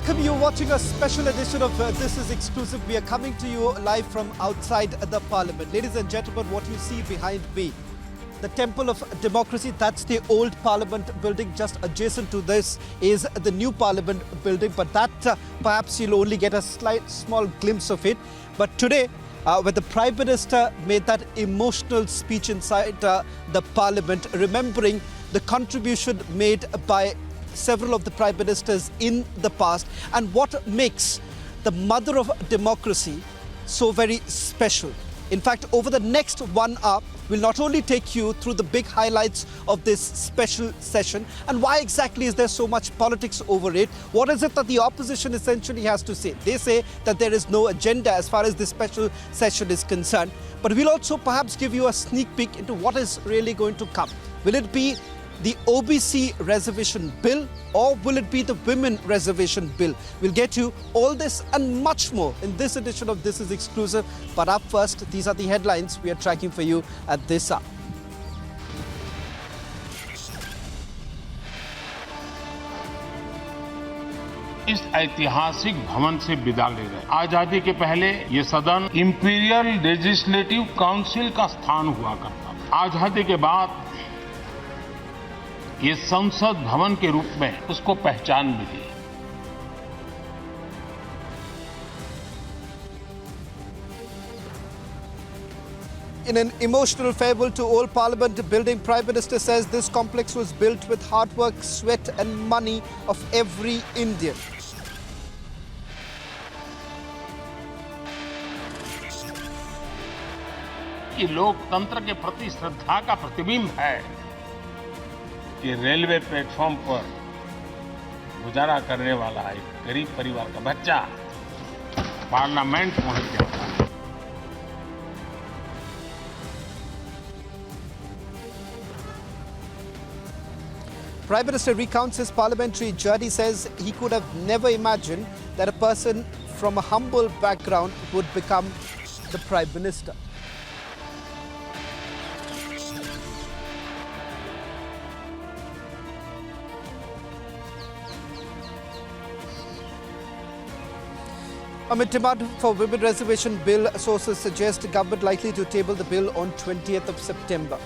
Welcome, you're watching a special edition of This is Exclusive. We are coming to you live from outside the Parliament. Ladies and gentlemen, what you see behind me, the Temple of Democracy, that's the old Parliament building. Just adjacent to this is the new Parliament building, but that perhaps you'll only get a small glimpse of it. But today, when the Prime Minister made that emotional speech inside the Parliament, remembering the contribution made by several of the Prime Ministers in the past and what makes the mother of democracy so very special. In fact, over the next 1 hour, we'll not only take you through the big highlights of this special session and why exactly is there so much politics over it. What is it that the opposition essentially has to say? They say that there is no agenda as far as this special session is concerned. But we'll also perhaps give you a sneak peek into what is really going to come. Will it be the OBC Reservation Bill or will it be the Women Reservation Bill? We'll get you all this and much more in this edition of This is Exclusive. But up first, these are the headlines we are tracking for you at this hour. इस ऐतिहासिक भवन से विदा ले रहे। आजादी के पहले ये सदन इंपीरियल लेजिस्लेटिव काउंसिल का स्थान हुआ करता था। आजादी के बाद ये संसद भवन के रूप में उसको पहचान मिली। In an emotional farewell to old Parliament building, Prime Minister says this complex was built with hard work, sweat and money of every Indian. ये लोकतंत्र के प्रति श्रद्धा का प्रतिबिंब है कि रेलवे प्लेटफॉर्म पर गुजारा करने वाला एक गरीब परिवार का बच्चा पार्लियामेंट पहुंच जाता है। Prime Minister recounts his parliamentary journey, says he could have never imagined that a person from a humble background would become the Prime Minister. Amid demand for Women Reservation Bill, sources suggest government likely to table the bill on 20th of September.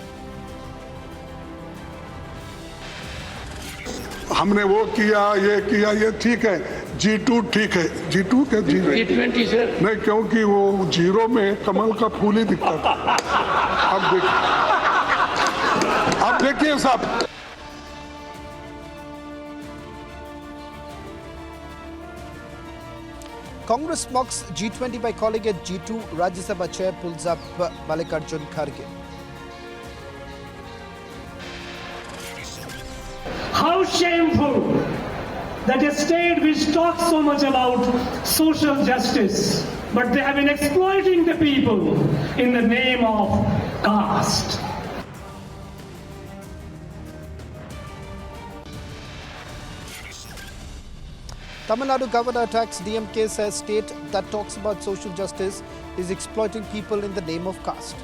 हमने वो किया ये ठीक है। G2 ठीक है। G2 क्या G20 sir? नहीं, क्योंकि वो जीरो में कमल का फूल ही दिखता था। अब देखिए साहब। Congress mocks G20 by calling it G2. Rajya Sabha chair pulls up Mallikarjun Kharge. How shameful that a state which talks so much about social justice, but they have been exploiting the people in the name of caste. Tamil Nadu governor attacks DMK, says state that talks about social justice is exploiting people in the name of caste.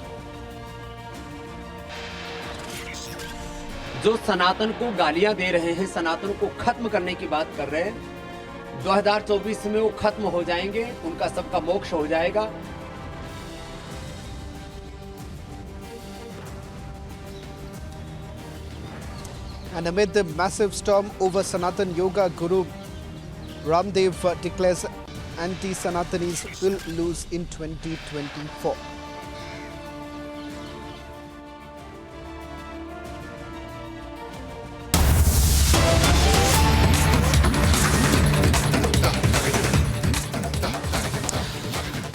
जो सनातन को गालियां दे रहे हैं, सनातन को खत्म करने की बात कर रहे हैं, 2024 में वो खत्म हो जाएंगे, उनका सबका मोक्ष हो जाएगा। And amid the massive storm over Sanatan Yoga Guru, Ramdev declares anti-Sanatanis will lose in 2024.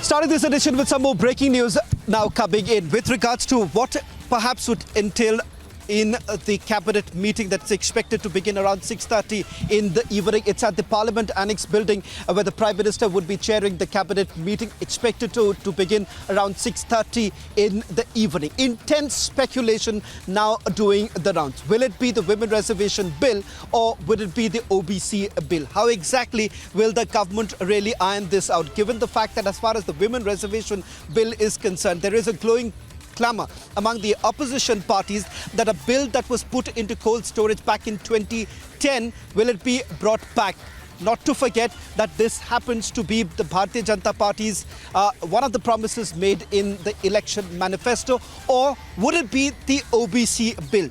Starting this edition with some more breaking news now coming in with regards to what perhaps would entail in the cabinet meeting that's expected to begin around 6:30 in the evening. It's at the Parliament Annex building where the Prime Minister would be chairing the cabinet meeting, expected to begin around 6:30 in the evening. Intense speculation now doing the rounds. Will it be the Women Reservation Bill or will it be the OBC Bill? How exactly will the government really iron this out, given the fact that as far as the Women Reservation Bill is concerned, there is a glowing clamor among the opposition parties that a bill that was put into cold storage back in 2010, will it be brought back not to forget that this happens to be the Bharatiya Janata Party's one of the promises made in the election manifesto, or would it be the OBC bill?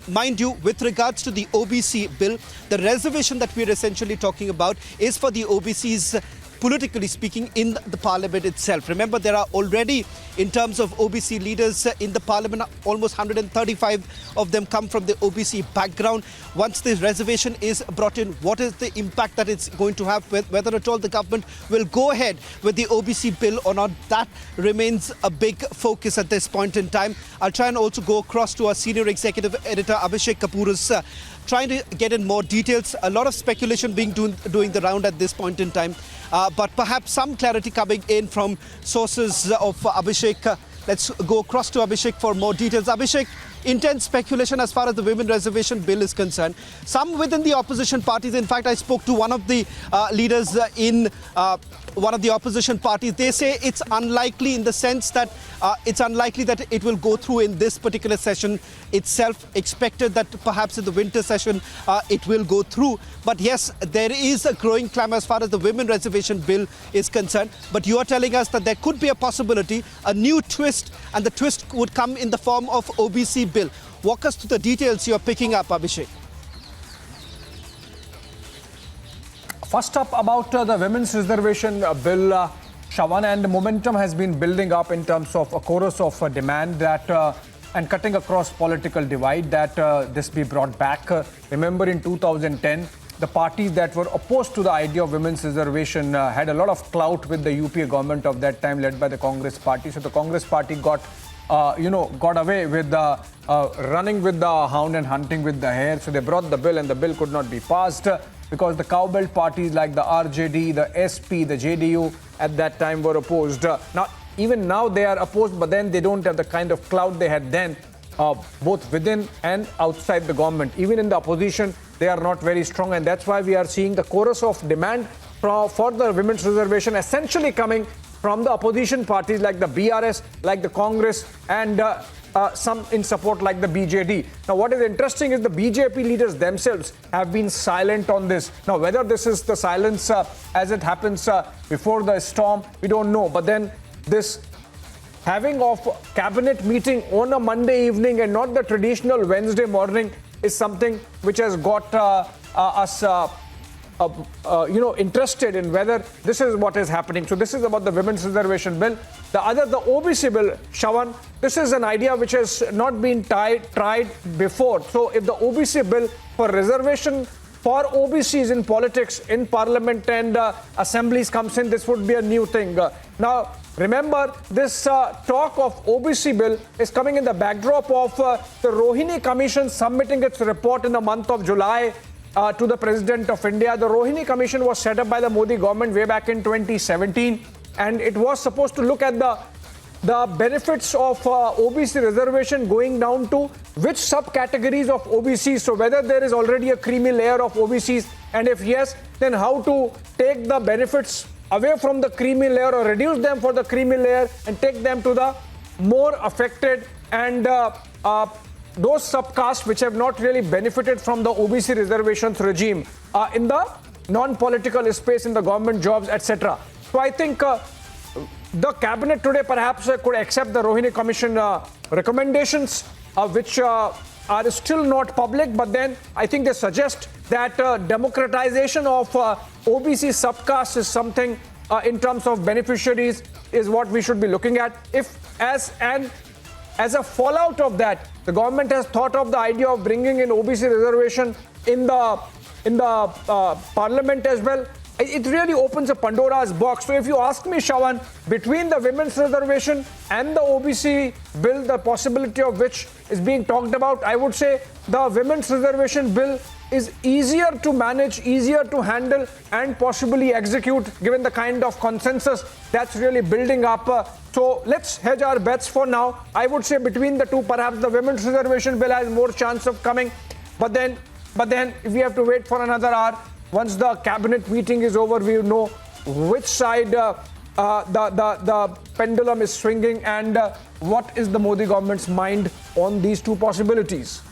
Mind you, with regards to the OBC bill, the reservation that we're essentially talking about is for the OBCs, politically speaking, in the parliament itself. Remember, there are already, in terms of OBC leaders in the parliament, almost 135 of them come from the OBC background. Once this reservation is brought in, what is the impact that it's going to have, whether at all the government will go ahead with the OBC bill or not? That remains a big focus at this point in time. I'll try and also go across to our senior executive editor, Abhishek Kapoor, who's trying to get in more details. A lot of speculation being doing the round at this point in time. But perhaps some clarity coming in from sources of Abhishek. Let's go across to Abhishek for more details. Abhishek, intense speculation as far as the Women Reservation Bill is concerned. Some within the opposition parties, in fact, I spoke to one of the leaders in one of the opposition parties. They say it's unlikely, in the sense that it's unlikely that it will go through in this particular session itself. Expected that perhaps in the winter session it will go through. But yes, there is a growing clamor as far as the Women Reservation Bill is concerned. But you are telling us that there could be a possibility, a new twist, and the twist would come in the form of OBC bill. Walk us through the details you are picking up, Abhishek. First up, about the Women's Reservation Bill, Shawan, and momentum has been building up in terms of a chorus of demand that and cutting across political divide, that this be brought back. Remember, in 2010, the parties that were opposed to the idea of women's reservation had a lot of clout with the UPA government of that time, led by the Congress party. So the Congress party got away with running with the hound and hunting with the hare. So they brought the bill, and the bill could not be passed because the cowbell parties like the RJD, the SP, the JDU at that time were opposed. Even now they are opposed, but then they don't have the kind of clout they had then, both within and outside the government. Even in the opposition, they are not very strong, and that's why we are seeing the chorus of demand for the women's reservation essentially coming from the opposition parties like the BRS, like the Congress, and some in support like the BJD. Now, what is interesting is the BJP leaders themselves have been silent on this. Now, whether this is the silence as it happens before the storm, we don't know. But then this having of cabinet meeting on a Monday evening and not the traditional Wednesday morning is something which has got us interested in whether this is what is happening. So this is about the Women's Reservation Bill. The OBC bill, Shawan, this is an idea which has not been tried before. So if the OBC bill for reservation for OBCs in politics, in parliament and assemblies comes in, this would be a new thing. Now, remember, this talk of OBC bill is coming in the backdrop of the Rohini Commission submitting its report in the month of July to the President of India. The Rohini Commission was set up by the Modi government way back in 2017, and it was supposed to look at the benefits of OBC reservation going down to which subcategories of OBCs. So whether there is already a creamy layer of OBCs, and if yes, then how to take the benefits away from the creamy layer or reduce them for the creamy layer and take them to the more affected and those subcasts which have not really benefited from the OBC reservations regime in the non-political space, in the government jobs, etc. So I think the cabinet today perhaps could accept the Rohini Commission recommendations, which are still not public, but then I think they suggest that democratization of OBC subcasts is something in terms of beneficiaries is what we should be looking at. If as a fallout of that, the government has thought of the idea of bringing in OBC reservation in the parliament as well, it really opens a Pandora's box. So if you ask me, Shawan, between the women's reservation and the OBC bill, the possibility of which is being talked about, I would say the women's reservation bill is easier to manage, easier to handle and possibly execute given the kind of consensus that's really building up. So let's hedge our bets for now. I would say between the two, perhaps the women's reservation bill has more chance of coming. But then if we have to wait for another hour, once the cabinet meeting is over, we will know which side the pendulum is swinging and what is the Modi government's mind on these two possibilities.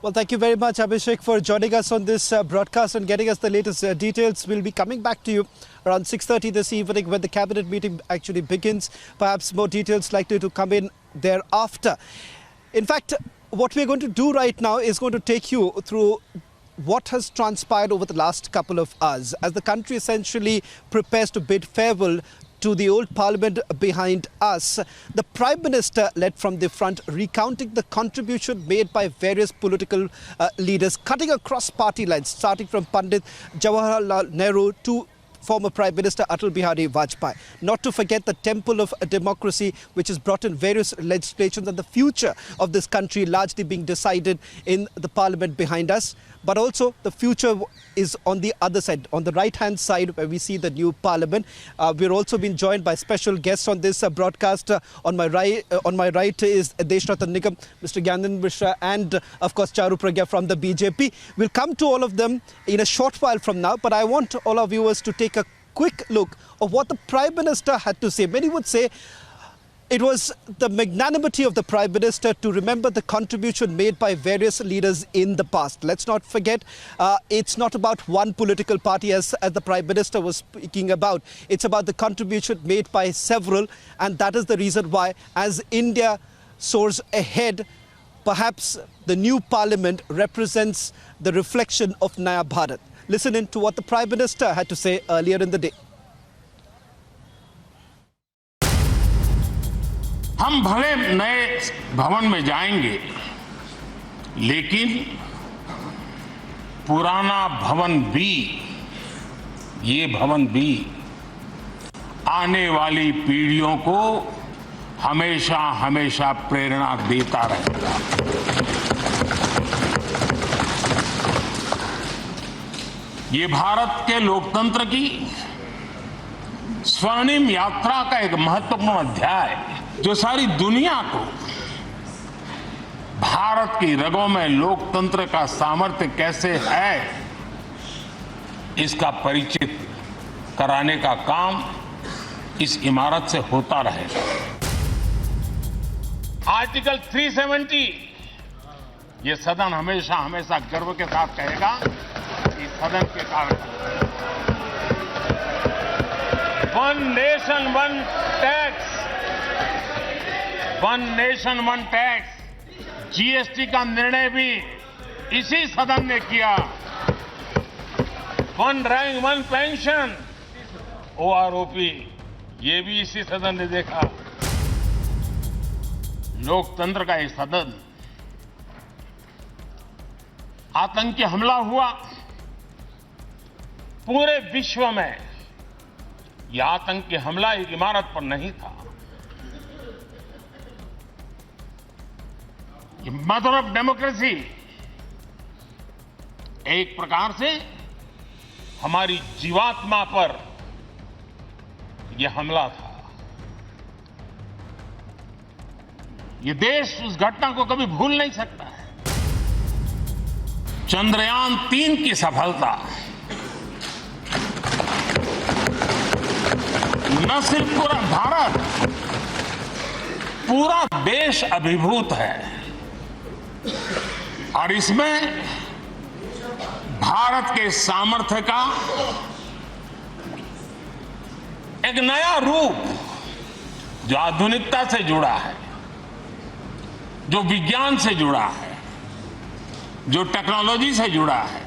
Well, thank you very much, Abhishek, for joining us on this broadcast and getting us the latest details. We'll be coming back to you around 6:30 this evening when the cabinet meeting actually begins. Perhaps more details likely to come in thereafter. In fact, what we're going to do right now is going to take you through what has transpired over the last couple of hours as the country essentially prepares to bid farewell to the old parliament behind us. The Prime Minister led from the front, recounting the contribution made by various political leaders, cutting across party lines, starting from Pandit Jawaharlal Nehru to former Prime Minister Atal Bihari Vajpayee. Not to forget the temple of democracy, which has brought in various legislations and the future of this country largely being decided in the parliament behind us. But also the future is on the other side, on the right-hand side, where we see the new parliament. We're also being joined by special guests on this broadcast. On my right is Deshratan Nigam, Mr. Gyanendra Mishra, and of course Charu Pragya from the BJP. We'll come to all of them in a short while from now, but I want all our viewers to take a quick look of what the Prime Minister had to say. Many would say it was the magnanimity of the Prime Minister to remember the contribution made by various leaders in the past. Let's not forget, it's not about one political party as the Prime Minister was speaking about. It's about the contribution made by several, and that is the reason why, as India soars ahead, perhaps the new parliament represents the reflection of Naya Bharat. Listen in to what the Prime Minister had to say earlier in the day. हम भले नए भवन में जाएंगे, लेकिन पुराना भवन भी, ये भवन भी आने वाली पीढ़ियों को हमेशा हमेशा प्रेरणा देता रहेगा। ये भारत के लोकतंत्र की स्वर्णिम यात्रा का एक महत्वपूर्ण अध्याय, जो सारी दुनिया को भारत की रगों में लोकतंत्र का सामर्थ्य कैसे है, इसका परिचित कराने का काम इस इमारत से होता रहेगा। आर्टिकल 370 ये सदन हमेशा हमेशा गर्व के साथ कहेगा, इस सदन के कारण one nation one tax, one nation one tax, GST का निर्णय भी इसी सदन ने किया। One rank one pension, OROP, ये भी इसी सदन ने देखा। लोकतंत्र का ये सदन, आतंकी हमला हुआ, पूरे विश्व में यह आतंकी हमला एक इमारत पर नहीं था, ये मदर ऑफ डेमोक्रेसी एक प्रकार से हमारी जीवात्मा पर यह हमला था। ये देश उस घटना को कभी भूल नहीं सकता है। चंद्रयान 3 की सफलता न सिर्फ पूरा भारत, पूरा देश अभिभूत है, और इसमें भारत के सामर्थ्य का एक नया रूप, जो आधुनिकता से जुड़ा है, जो विज्ञान से जुड़ा है, जो टेक्नोलॉजी से जुड़ा है,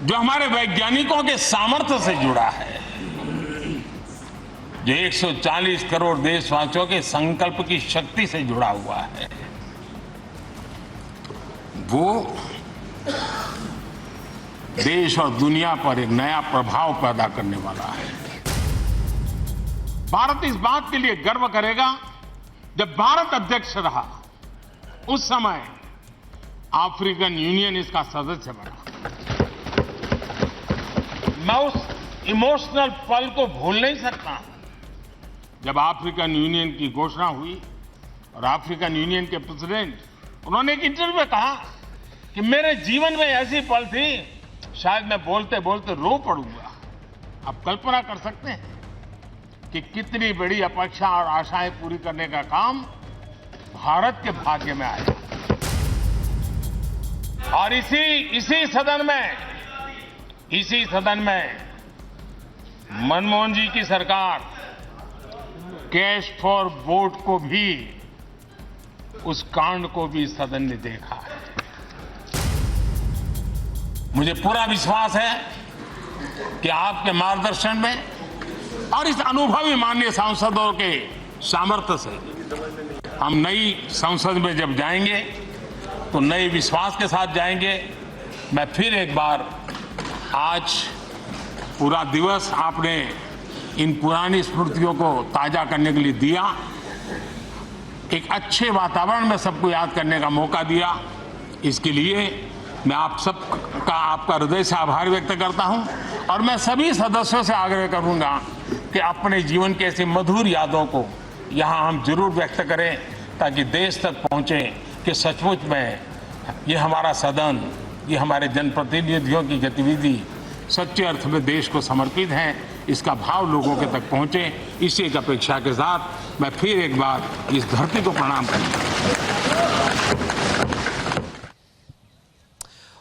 जो हमारे वैज्ञानिकों के सामर्थ्य से जुड़ा है, जो 140 करोड़ देशवासियों के संकल्प की शक्ति से जुड़ा हुआ है, वो देश और दुनिया पर एक नया प्रभाव पैदा करने वाला है। भारत इस बात के लिए गर्व करेगा, जब भारत अध्यक्ष रहा उस समय अफ्रीकन यूनियन इसका सदस्य बना। मैं उस इमोशनल पल को भूल नहीं सकता जब अफ्रीकन यूनियन की घोषणा हुई और अफ्रीकन यूनियन के प्रेसिडेंट, उन्होंने एक इंटरव्यू में कहा कि मेरे जीवन में ऐसी पल थी, शायद मैं बोलते बोलते रो पड़ूंगा। आप कल्पना कर सकते हैं कि कितनी बड़ी अपेक्षा और आशाएं पूरी करने का काम भारत के भाग्य में आया। और इसी सदन में मनमोहन जी की सरकार कैश फॉर वोट को भी, उस कांड को भी सदन ने देखा है। मुझे पूरा विश्वास है कि आपके मार्गदर्शन में और इस अनुभवी माननीय सांसदों के सामर्थ्य से हम नई संसद में जब जाएंगे तो नए विश्वास के साथ जाएंगे। मैं फिर एक बार, आज पूरा दिवस आपने इन पुरानी स्मृतियों को ताजा करने के लिए दिया, एक अच्छे वातावरण में सबको याद करने का मौका दिया। इसके लिए मैं आप सबका, आपका हृदय से आभार व्यक्त करता हूं और मैं सभी सदस्यों से आग्रह करूंगा कि अपने जीवन की ऐसी मधुर यादों को यहां हम जरूर व्यक्त करें, ताकि देश तक पहुंचे कि सचमुच में ये हमारा सदन, ये हमारे जनप्रतिनिधियों की गतिविधि सच्चे अर्थ में देश को समर्पित हैं, इसका भाव लोगों के तक पहुंचे। इसी एक अपेक्षा के साथ मैं फिर एक बार इस धरती को प्रणाम करता हूं।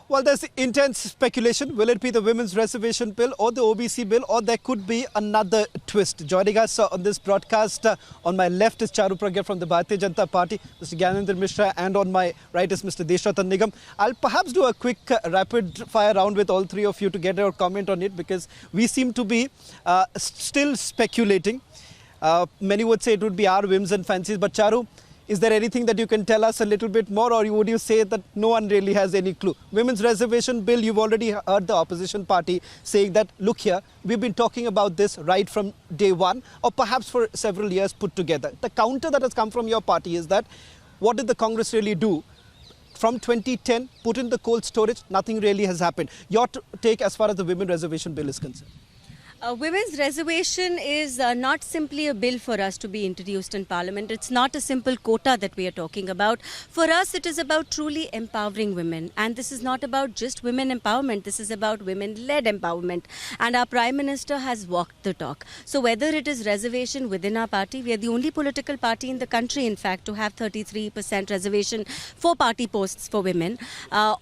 Well, there's intense speculation. Will it be the Women's Reservation Bill or the OBC Bill, or there could be another twist? Joining us on this broadcast, on my left is Charu Pragya from the Bharatiya Janata Party, Mr. Gyanendra Mishra, and on my right is Mr. Deshratan Nigam. I'll perhaps do a quick rapid fire round with all three of you to get your comment on it, because we seem to be still speculating. Many would say it would be our whims and fancies, but Charu, is there anything that you can tell us a little bit more, or would you say that no one really has any clue? Women's Reservation Bill, you've already heard the opposition party saying that, look here, we've been talking about this right from day one, or perhaps for several years put together. The counter that has come from your party is that, what did the Congress really do? From 2010, put in the cold storage, nothing really has happened. Your take as far as the Women's Reservation Bill is concerned? Women's reservation is not simply a bill for us to be introduced in Parliament. It's not a simple quota that we are talking about. For us, it is about truly empowering women. And this is not about just women empowerment. This is about women-led empowerment. And our Prime Minister has walked the talk. So whether it is reservation within our party, we are the only political party in the country, in fact, to have 33% reservation for party posts for women,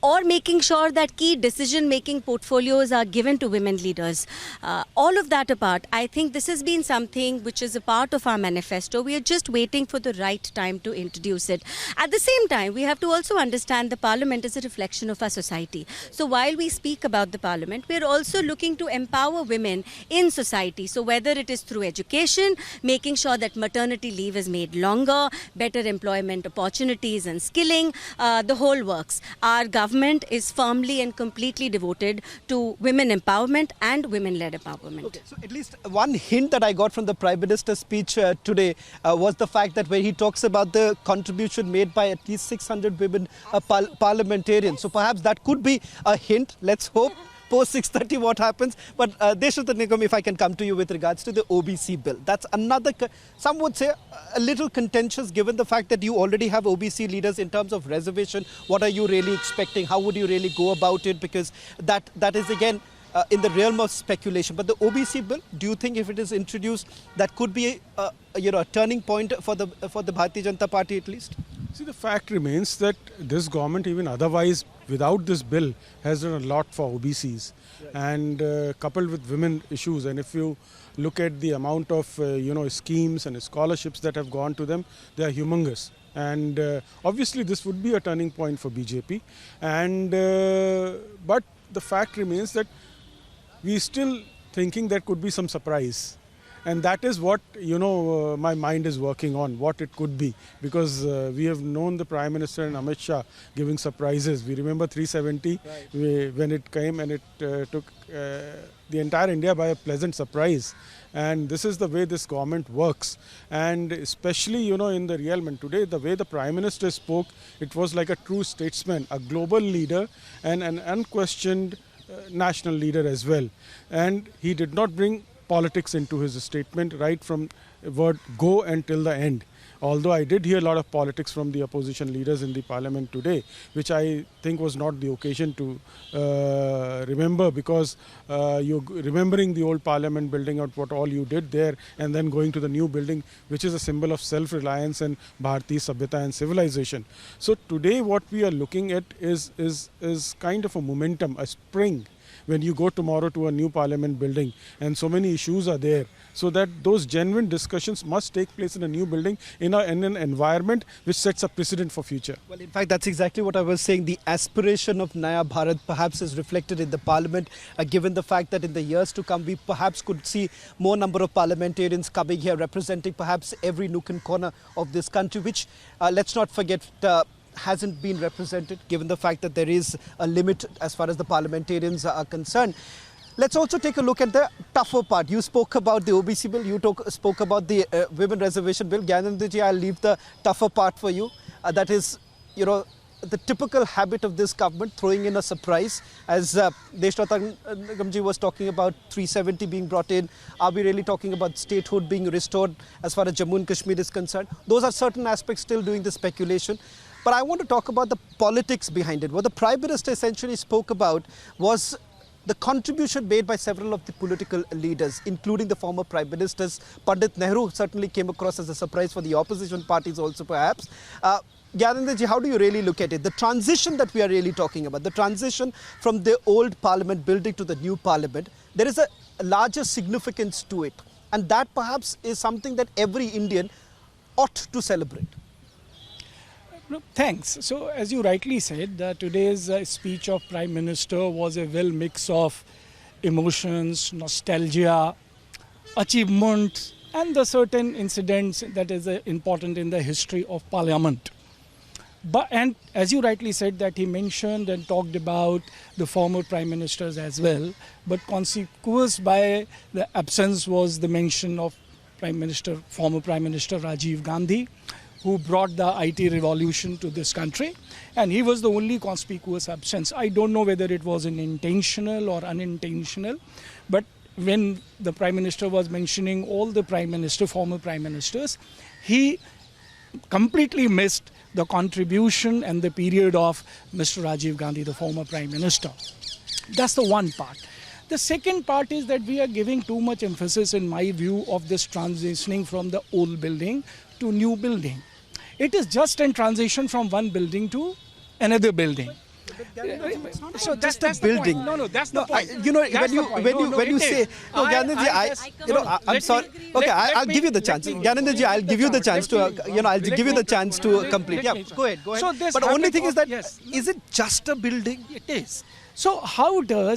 or making sure that key decision-making portfolios are given to women leaders. All of that apart, I think this has been something which is a part of our manifesto. We are just waiting for the right time to introduce it. At the same time, we have to also understand the Parliament is a reflection of our society. So while we speak about the Parliament, we are also looking to empower women in society. So whether it is through education, making sure that maternity leave is made longer, better employment opportunities and skilling, the whole works. Our government is firmly and completely devoted to women empowerment and women-led empowerment. Okay, so at least one hint that I got from the Prime Minister's speech today was the fact that when he talks about the contribution made by at least 600 women parliamentarians. So perhaps that could be a hint. Let's hope post 6:30 what happens. But Deshratan Nigam, if I can come to you with regards to the OBC bill. That's another, some would say, a little contentious given the fact that you already have OBC leaders in terms of reservation. What are you really expecting? How would you really go about it? Because that is again in the realm of speculation. But the OBC bill, do you think if it is introduced, that could be a turning point for the Bharatiya Janata Party at least? See, the fact remains that this government, even otherwise, without this bill, has done a lot for OBCs, and coupled with women issues. And if you look at the amount of schemes and scholarships that have gone to them, they are humongous. And obviously, this would be a turning point for BJP. And but the fact remains that we still thinking there could be some surprise. And that is what, my mind is working on, what it could be. Because we have known the Prime Minister and Amit Shah giving surprises. We remember 370 when it came, and it took the entire India by a pleasant surprise. And this is the way this government works. And especially, in the realm, and today, the way the Prime Minister spoke, it was like a true statesman, a global leader, and an unquestioned national leader as well. And he did not bring politics into his statement right from word go until the end. although I did hear a lot of politics from the opposition leaders in the parliament today, which I think was not the occasion to remember, because you're remembering the old parliament, building out what all you did there, and then going to the new building, which is a symbol of self-reliance and Bharati Sabhyata and civilization. So today what we are looking at is kind of a momentum, a spring, when you go tomorrow to a new parliament building, and so many issues are there, so that those genuine discussions must take place in a new building, in an environment which sets a precedent for future. Well, in fact, that's exactly what I was saying. The aspiration of Naya Bharat perhaps is reflected in the parliament, given the fact that in the years to come, we perhaps could see more number of parliamentarians coming here, representing perhaps every nook and corner of this country, which, let's not forget, hasn't been represented, given the fact that there is a limit as far as the parliamentarians are concerned. Let's also take a look at the tougher part. You spoke about the OBC bill, you spoke about the Women Reservation Bill. Gyanendra ji, I'll leave the tougher part for you. That is, the typical habit of this government, throwing in a surprise. As Deshrattan Nigamji was talking about 370 being brought in, are we really talking about statehood being restored as far as Jammu and Kashmir is concerned? Those are certain aspects still doing the speculation. But I want to talk about the politics behind it. What the Prime Minister essentially spoke about was the contribution made by several of the political leaders, including the former Prime Ministers. Pandit Nehru certainly came across as a surprise for the opposition parties also perhaps. Gyanendra ji, how do you really look at it? The transition that we are really talking about, the transition from the old parliament building to the new parliament, there is a larger significance to it. And that perhaps is something that every Indian ought to celebrate. Thanks. So, as you rightly said, today's speech of Prime Minister was a well mix of emotions, nostalgia, achievements, and the certain incidents that is important in the history of Parliament. And as you rightly said, that he mentioned and talked about the former Prime Ministers as well, but consequence by the absence was the mention of former Prime Minister Rajiv Gandhi, who brought the IT revolution to this country, and he was the only conspicuous absence. I don't know whether it was an intentional or unintentional, but when the Prime Minister was mentioning all the former Prime Ministers, he completely missed the contribution and the period of Mr. Rajiv Gandhi, the former Prime Minister. That's the one part. The second part is that we are giving too much emphasis, in my view, of this transitioning from the old building to new building. It is just a transition from one building to another building. So that's the building. No, that's the point. When you say, no, Gyanendra, I'm sorry. Okay, I'll give you the chance. Gyanendra ji, I'll give you the chance to, I'll give you the chance to complete. Yeah, go ahead. But the only thing is that, is it just a building? It is. So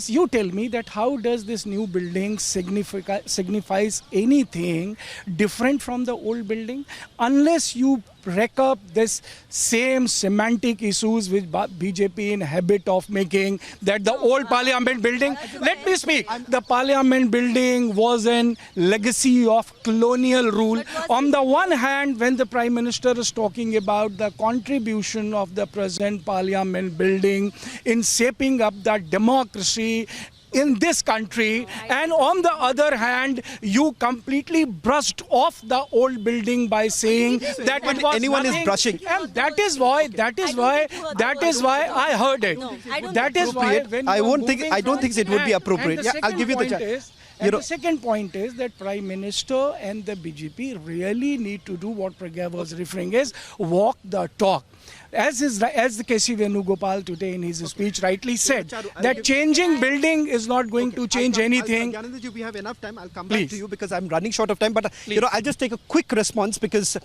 you tell me that how does this new building signifies anything different from the old building? Unless you break up this same semantic issues which BJP in habit of making, that the old parliament building, let me speak, the parliament building was a legacy of colonial rule. On the one hand, when the Prime Minister is talking about the contribution of the present parliament building in shaping up the democracy in this country, and on the other hand, you completely brushed off the old building by saying that it was anyone nothing. Is brushing, and that is why I heard it. That is why when I don't think it would be appropriate. Yeah, I'll give you the chance. And the second point is that Prime Minister and the BJP really need to do what Pragya was referring as walk the talk. As the K.C. Venugopal today in his speech rightly said, that changing building is not going to change anything. Gyanendra, we have enough time. I'll come back to you because I'm running short of time. But I'll just take a quick response because,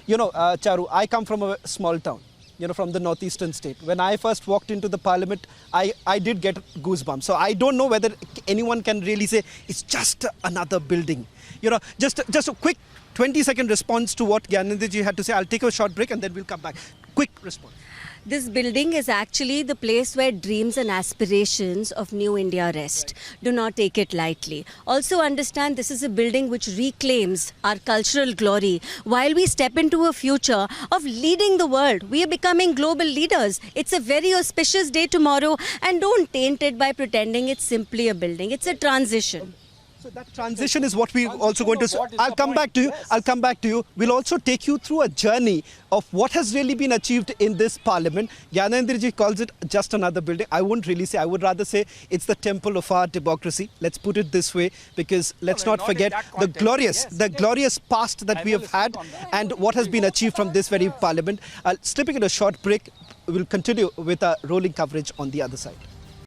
Charu, I come from a small town, from the northeastern state. When I first walked into the parliament, I did get goosebumps. So I don't know whether anyone can really say it's just another building. Just a quick 20-second response to what Gyanendra ji had to say. I'll take a short break and then we'll come back. Quick response. This building is actually the place where dreams and aspirations of New India rest. Do not take it lightly. Also understand this is a building which reclaims our cultural glory while we step into a future of leading the world. We are becoming global leaders. It's a very auspicious day tomorrow, and don't taint it by pretending it's simply a building. It's a transition. So that transition is what we're also going to... I'll come back to you. I'll come back to you. We'll also take you through a journey of what has really been achieved in this parliament. Gyanendra calls it just another building. I wouldn't really say. I would rather say it's the temple of our democracy. Let's put it this way, because let's not forget the glorious past that we have had and what has been achieved from this very parliament. Slipping in a short break, we'll continue with our rolling coverage on the other side.